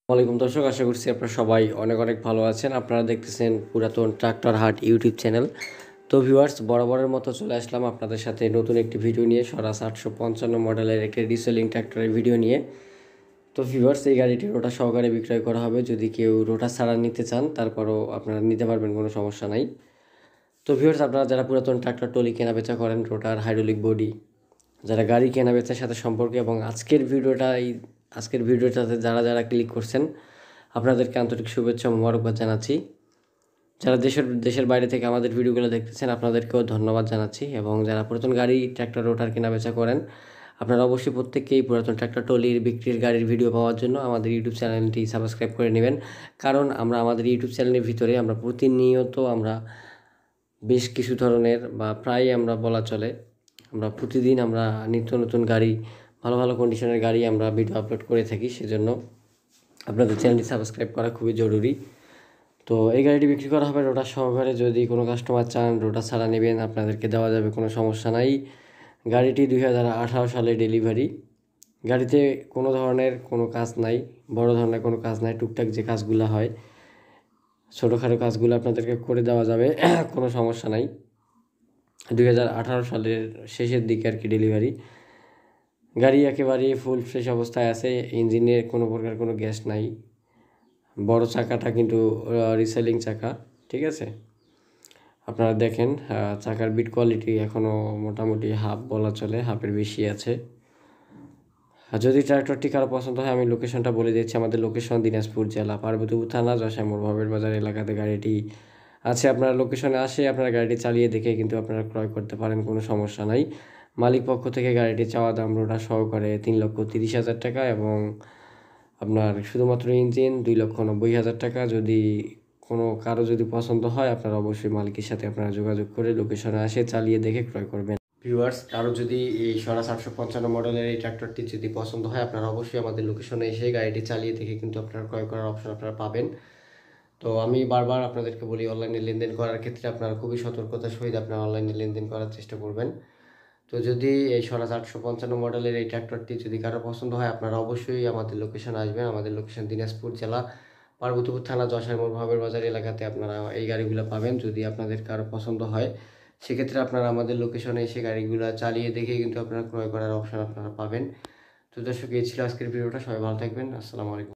ওয়ালাইকুম দর্শক, আশা করছি আপনারা সবাই অনেক অনেক ভালো আছেন। আপনারা দেখতেছেন পুরাতন ট্রাক্টর হাট ইউটিউব চ্যানেল। তো ভিউয়ার্স, বরাবরের মতো চলে আসলাম আপনাদের সাথে নতুন একটি ভিডিও নিয়ে, স্বরাজ 855 মডেলের একটি রিসেলিং ট্রাক্টরের ভিডিও নিয়ে। তো ভিউয়ার্স, এই গাড়িটি রোটা সহকারে বিক্রয় করা হবে। যদি কেউ রোটা ছাড়া নিতে চান তারপরও আপনারা নিতে পারবেন, কোনো সমস্যা নাই। তো ভিউয়ার্স, আপনারা যারা পুরাতন ট্রাক্টর টলি কেনা বেচা করেন, রোটার হাইড্রোলিক বডি, যারা গাড়ি কেনা বেচার সাথে সম্পর্কে, এবং আজকের ভিডিওটাতে যারা যারা ক্লিক করছেন আপনাদেরকে আন্তরিক শুভেচ্ছা ও মোবারকবাদ জানাচ্ছি। যারা দেশের বাইরে থেকে আমাদের ভিডিওগুলো দেখতেছেন আপনাদেরকেও ধন্যবাদ জানাচ্ছি। এবং যারা পুরাতন গাড়ি ট্র্যাক্টর রোটার কেনা বেচা করেন, আপনারা অবশ্যই প্রত্যেককেই পুরাতন ট্র্যাক্টর টলির বিক্রির গাড়ির ভিডিও পাওয়ার জন্য আমাদের ইউটিউব চ্যানেলটি সাবস্ক্রাইব করে নেবেন। কারণ আমরা আমাদের ইউটিউব চ্যানেলের ভিতরে আমরা প্রতিনিয়ত বেশ কিছু ধরনের বা প্রায় আমরা বলা চলে আমরা প্রতিদিন নিত্য নতুন গাড়ি, ভালো ভালো কন্ডিশনের গাড়ি আমরা ভিডিও আপলোড করে থাকি। সেজন্য আপনাদের চ্যানেলটি সাবস্ক্রাইব করা খুবই জরুরি। তো এই গাড়িটি বিক্রি করা হবে রোটার সহকারে। যদি কোনো কাস্টমার চান রোটার ছাড়া নেবেন, আপনাদেরকে দেওয়া যাবে, কোনো সমস্যা নাই। গাড়িটি 2018 সালে ডেলিভারি। গাড়িতে কোনো ধরনের কোনো কাজ নাই, বড় ধরনের কোনো কাজ নাই। টুকটাক যে কাজগুলো হয়, ছোটোখাটো কাজগুলো আপনাদেরকে করে দেওয়া যাবে, কোনো সমস্যা নাই। 2018 সালের শেষের দিকে আর কি ডেলিভারি। গাড়ি একেবারে ফুল ফ্রেশ অবস্থায় আছে, ইঞ্জিনের কোনো প্রকার কোনো গ্যাস নাই। বড় চাকাটা কিন্তু রিসেলিং চাকা, ঠিক আছে। আপনারা দেখেন চাকার বিট কোয়ালিটি এখনও মোটামুটি হাফ বলা চলে, হাফের বেশি আছে। যদি ট্রাক্টরটি কারো পছন্দ হয়, আমি লোকেশনটা বলে দিচ্ছি। আমাদের লোকেশন দিনাজপুর জেলা, পার্বতীপুর থানা, যশাই মোড়, ভবের বাজার এলাকাতে গাড়িটি আছে। আপনারা লোকেশনে আসে আপনারা গাড়িটি চালিয়ে দেখে কিন্তু আপনারা ক্রয় করতে পারেন, কোনো সমস্যা নাই। মালিক পক্ষ থেকে গাড়িটি চাওয়া দাম রোটা সহকারে 3,30,000 টাকা, এবং আপনার শুধুমাত্র ইঞ্জিন 2,90,000 টাকা। যদি কারো যদি পছন্দ হয়, আপনারা অবশ্যই মালিকের সাথে আপনারা যোগাযোগ করে লোকেশনে আসে চালিয়ে দেখে ক্রয় করবেন। ভিউয়ার্স, কারো যদি এই স্বরাজ 855 মডেলের এই ট্রাক্টরটি যদি পছন্দ হয়, আপনারা অবশ্যই আমাদের লোকেশনে এসে গাড়িটি চালিয়ে দেখে কিন্তু আপনারা ক্রয় করার অপশন আপনারা পাবেন। তো আমি বারবার আপনাদেরকে বলি, অনলাইনে লেনদেন করার ক্ষেত্রে আপনারা খুবই সতর্কতার সহিত আপনারা অনলাইনে লেনদেন করার চেষ্টা করবেন। তো যদি এই স্বরাজ 855 মডেলের এই ট্র্যাক্টরটি যদি কারো পছন্দ হয়, আপনারা অবশ্যই আমাদের লোকেশনে আসবেন। আমাদের লোকেশন দিনাজপুর জেলা, পার্বতীপুর থানা, যশাই মোড়, ভবের বাজার এলাকাতে আপনারা এই গাড়িগুলো পাবেন। যদি আপনাদের কারো পছন্দ হয়, সেক্ষেত্রে আপনারা আমাদের লোকেশনে এসে গাড়িগুলো চালিয়ে দেখে কিন্তু আপনারা ক্রয় করার অপশন আপনারা পাবেন। তো দর্শক, এই ছিল আজকের ভিডিওটা। সবাই ভালো থাকবেন। আসসালামু আলাইকুম।